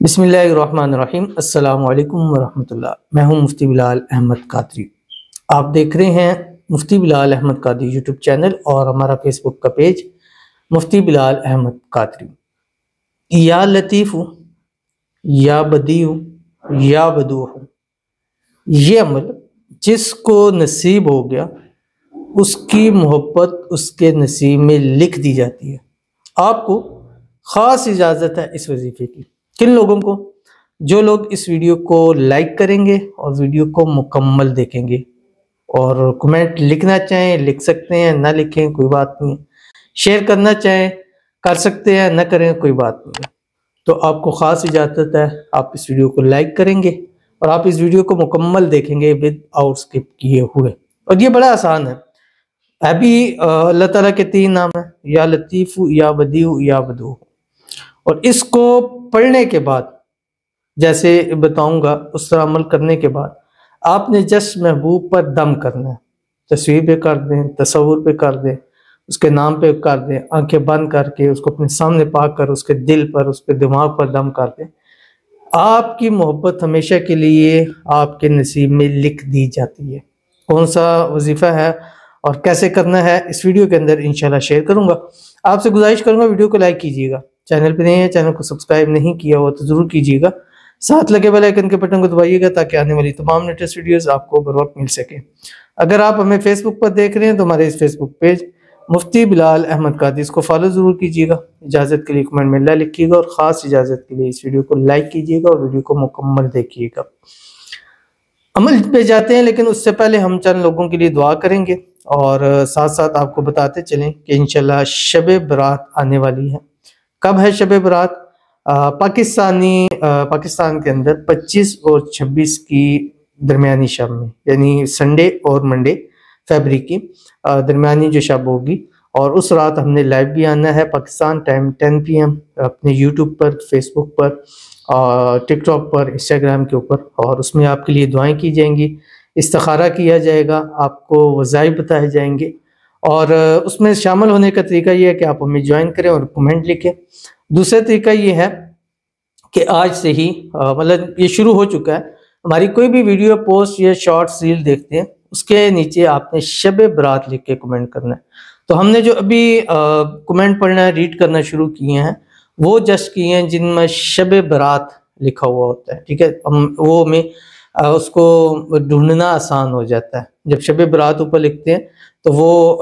बिस्मिल्लाहिर्रहमानिर्रहीम। अस्सलामु अलैकुम वरहमतुल्लाह। मैं हूं मुफ्ती बिलाल अहमद कादरी। आप देख रहे हैं मुफ्ती बिलाल अहमद कादरी यूट्यूब चैनल और हमारा फेसबुक का पेज मुफ्ती बिलाल अहमद कादरी। या लतीफ़ु या बदीउ या बदूह, ये अमल जिसको नसीब हो गया उसकी मोहब्बत उसके नसीब में लिख दी जाती है। आपको ख़ास इजाज़त है इस वजीफ़े की। किन लोगों को? जो लोग इस वीडियो को लाइक करेंगे और वीडियो को मुकम्मल देखेंगे और कमेंट लिखना चाहें लिख सकते हैं, ना लिखें कोई बात नहीं है। शेयर करना चाहें कर सकते हैं, ना करें कोई बात नहीं है। तो आपको ख़ास इजाज़त है, आप इस वीडियो को लाइक करेंगे और आप इस वीडियो को मुकम्मल देखेंगे विद आउट स्किप किए हुए। और ये बड़ा आसान है। अभी अल्लाह ताला के 3 नाम है, या लतीफ़ु या बदीउ या बदूह। और इसको पढ़ने के बाद जैसे बताऊंगा उस तरह अमल करने के बाद आपने जस्ट महबूब पर दम करना है। तस्वीर पे कर दें, तस्वुर पे कर दें, उसके नाम पे कर दें, आंखें बंद करके उसको अपने सामने पाक कर उसके दिल पर, उसके दिमाग पर दम कर दें। आपकी मोहब्बत हमेशा के लिए आपके नसीब में लिख दी जाती है। कौन सा वजीफ़ा है और कैसे करना है इस वीडियो के अंदर इंशाल्लाह शेयर करूंगा। आपसे गुजारिश करूंगा वीडियो को लाइक कीजिएगा, चैनल पे नए हैं चैनल को सब्सक्राइब नहीं किया हो तो ज़रूर कीजिएगा, साथ लगे बेल आइकन के बटन को दबाइएगा ताकि आने वाली तमाम लेटेस्ट वीडियोस आपको बर वक्त मिल सके। अगर आप हमें फेसबुक पर देख रहे हैं तो हमारे इस फेसबुक पेज मुफ्ती बिलाल अहमद कादरी इसको फॉलो ज़रूर कीजिएगा। इजाज़त के लिए कमेंट में ला लिखिएगा और ख़ास इजाज़त के लिए इस वीडियो को लाइक कीजिएगा और वीडियो को मुकम्मल देखिएगा। अमल पे जाते हैं, लेकिन उससे पहले हम चंद लोगों के लिए दुआ करेंगे और साथ साथ आपको बताते चलें कि इंशाल्लाह शब बरात आने वाली है। कब है शब बरात? पाकिस्तान के अंदर 25 और 26 की दरमियानी शब में, यानी संडे और मंडे फरवरी की दरमियानी जो शब होगी, और उस रात हमने लाइव भी आना है पाकिस्तान टाइम 10 PM अपने यूट्यूब पर, फेसबुक पर, टिकटॉक पर, इंस्टाग्राम के ऊपर। और उसमें आपके लिए दुआएं की जाएंगी, इस्तिखारा किया जाएगा, आपको वज़ाइफ बताए जाएंगे। और उसमें शामिल होने का तरीका ये है कि आप हमें ज्वाइन करें और कमेंट लिखें। दूसरा तरीका ये है कि आज से ही मतलब ये शुरू हो चुका है, हमारी कोई भी वीडियो पोस्ट या शॉर्ट्स रील देखते हैं उसके नीचे आपने शब बरात लिख के कमेंट करना है। तो हमने जो अभी कमेंट पढ़ना है, रीड करना शुरू किए हैं, वो जस्ट किए हैं जिनमें शब बरात लिखा हुआ होता है। ठीक है, हम वो में उसको ढूंढना आसान हो जाता है। जब शब बरात ऊपर लिखते हैं तो वो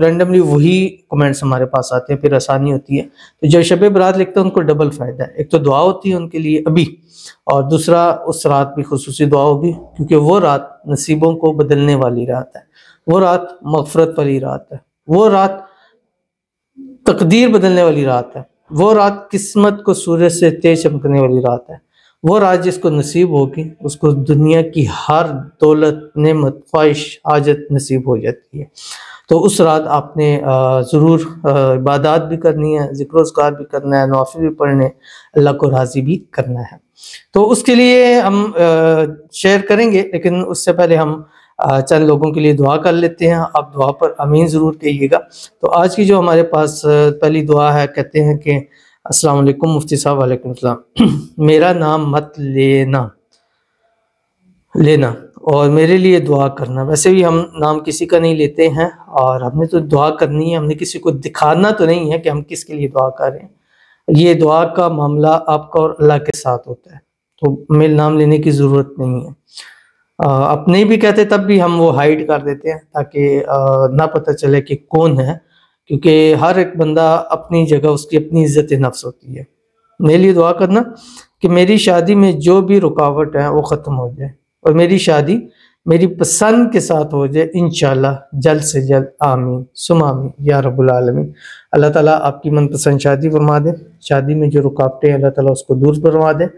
रैंडमली वही कमेंट्स हमारे पास आते हैं, फिर आसानी होती है। तो जब शब बरात लिखते हैं उनको डबल फ़ायदा है, एक तो दुआ होती है उनके लिए अभी, और दूसरा उस रात भी खुसूसी दुआ होगी, क्योंकि वो रात नसीबों को बदलने वाली रात है, वो रात मग़फ़रत वाली रात है, वो रात तकदीर बदलने वाली रात है, वो रात किस्मत को सूरज से तेज चमकने वाली रात है। वो रात जिसको नसीब होगी उसको दुनिया की हर दौलत, नेमत, ख्वाहिश, हाजत नसीब हो जाती है। तो उस रात आपने ज़रूर इबादत भी करनी है, ज़िक्र-ओ-ज़कार भी करना है, नवाफ़िल भी पढ़ने, अल्लाह को राज़ी भी करना है। तो उसके लिए हम शेयर करेंगे, लेकिन उससे पहले हम चंद लोगों के लिए दुआ कर लेते हैं। आप दुआ पर आमीन ज़रूर कहिएगा। तो आज की जो हमारे पास पहली दुआ है, कहते हैं कि अस्सलाम वालेकुम मुफ्ती साहब। वालेकुम सलाम। मेरा नाम मत लेना और मेरे लिए दुआ करना। वैसे भी हम नाम किसी का नहीं लेते हैं और हमने तो दुआ करनी है, हमने किसी को दिखाना तो नहीं है कि हम किसके लिए दुआ कर रहे हैं। ये दुआ का मामला आपका और अल्लाह के साथ होता है, तो हमें नाम लेने की ज़रूरत नहीं है। अपने भी कहते तब भी हम वो हाइड कर देते हैं ताकि ना पता चले कि कौन है, क्योंकि हर एक बंदा अपनी जगह, उसकी अपनी इज्जत नफ्स होती है। मेरे लिए दुआ करना कि मेरी शादी में जो भी रुकावट है वो ख़त्म हो जाए और मेरी शादी मेरी पसंद के साथ हो जाए इंशाल्लाह जल्द से जल्द। आमीन सुम आमीन या रब्बुल आलमीन। अल्लाह ताला आपकी मनपसंद शादी फरमा दे, शादी में जो रुकावटें अल्लाह ताला उसको दूर फरमा दे।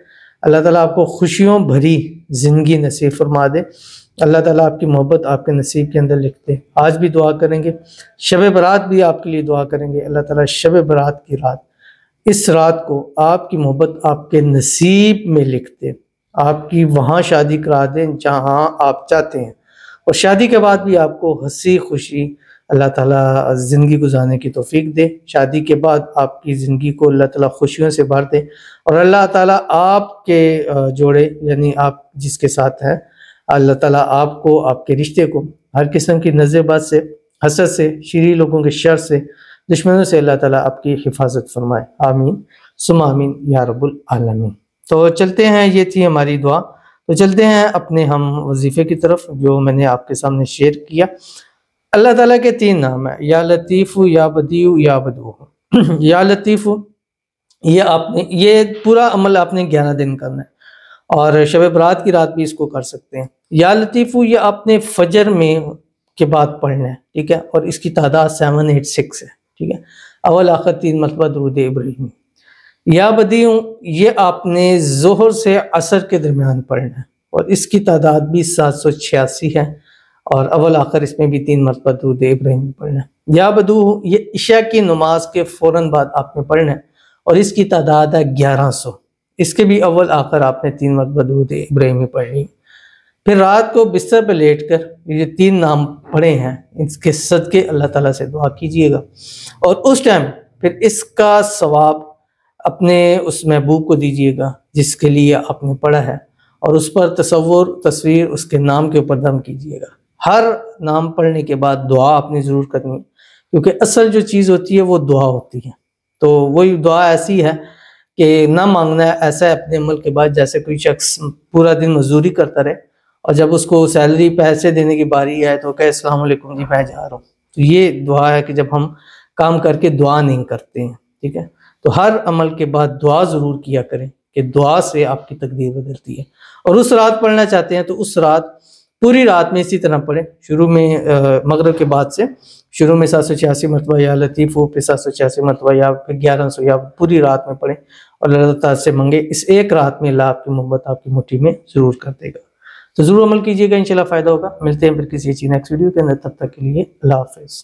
अल्लाह ताला आपको खुशियों भरी ज़िंदगी नसीब फरमा दे। अल्लाह ताला आपकी मोहब्बत आपके नसीब के अंदर लिख दे। आज भी दुआ करेंगे, शब बरात भी आपके लिए दुआ करेंगे। अल्लाह ताला शब बरात की रात, इस रात को आपकी मोहब्बत आपके नसीब में लिख दे, आपकी वहाँ शादी करा दें जहाँ आप चाहते हैं, और शादी के बाद भी आपको हंसी खुशी अल्लाह ताला ज़िंदगी गुजारने की तौफीक दे, शादी के बाद आपकी ज़िंदगी को अल्लाह ताला खुशियों से भर दे, और अल्लाह ताला आपके जोड़े यानी आप जिसके साथ हैं, अल्लाह ताला आपको, आपके रिश्ते को हर किस्म की नज़रबाज से, हसद से, शरीर लोगों के शर से, दुश्मनों से अल्लाह ताला आपकी हिफाजत फरमाए। आमीन सुम्मा आमीन या रब्बुल आलमीन। तो चलते हैं, ये थी हमारी दुआ। तो चलते हैं अपने हम वजीफ़े की तरफ जो मैंने आपके सामने शेयर किया। अल्लाह ताला के 3 नाम है, या लतीफ़ु, या बदीउ, या बदूह। या लतीफ़ु, ये आपने ये पूरा अमल आपने 11 दिन करना है, और शब बरात की रात भी इसको कर सकते हैं। या लतीफ़ु, ये आपने फजर में के बाद पढ़ना है, ठीक है, और इसकी तादाद 786 है, ठीक है। अव्वल आखिर 3 मरतबा दुरूद इब्राहिमी। या बदीउ, ये आपने ज़ोहर से असर के दरमियान पढ़ना है, और इसकी तादाद भी 786 है, और अव्वल आखिर इसमें भी 3 मरतबा दुरूद इब्राहिमी पढ़ना है। या बदूह, ये इशा की नमाज के फ़ौरन बाद आपने पढ़ना है, और इसकी तादाद है 1100। इसके भी अव्वल आखिर आपने 3 मरतबा दुरूद इब्राहिमी पढ़नी। फिर रात को बिस्तर पर लेट कर ये 3 नाम पढ़े हैं, इसके सदके अल्लाह ताला से दुआ कीजिएगा, और उस टाइम फिर इसका सवाब अपने उस महबूब को दीजिएगा जिसके लिए आपने पढ़ा है, और उस पर तसव्वुर तस्वीर उसके नाम के ऊपर दम कीजिएगा। हर नाम पढ़ने के बाद दुआ आपने ज़रूर करनी है, क्योंकि असल जो चीज़ होती है वो दुआ होती है। तो वही दुआ ऐसी है कि ना मांगना है, ऐसा है अपने अमल के बाद जैसे कोई शख्स पूरा दिन मजदूरी करता रहे, और जब उसको सैलरी पैसे देने की बारी है तो कहे अस्सलाम वालेकुम जी मैं जा रहा हूँ। तो ये दुआ है कि जब हम काम करके दुआ नहीं करते हैं, ठीक है। तो हर अमल के बाद दुआ ज़रूर किया करें कि दुआ से आपकी तकदीर बदलती है। और उस रात पढ़ना चाहते हैं तो उस रात पूरी रात में इसी तरह पढ़ें। शुरू में मगरिब के बाद से शुरू में 786 मरतबा या लतीफ़ो, फिर 786 मरतबा या, फिर 1100 या, पूरी रात में पढ़ें, और अल्लाह ताला से मंगे। इस एक रात में अल्लाह आपकी मोहब्बत आपकी मुट्ठी में ज़रूर कर देगा। तो ज़रूर अमल कीजिएगा, इंशाल्लाह फ़ायदा होगा। मिलते हैं फिर किसी अच्छी नेक्स्ट वीडियो के अंदर, तब तक के लिए अल्लाह हाफ़िज़।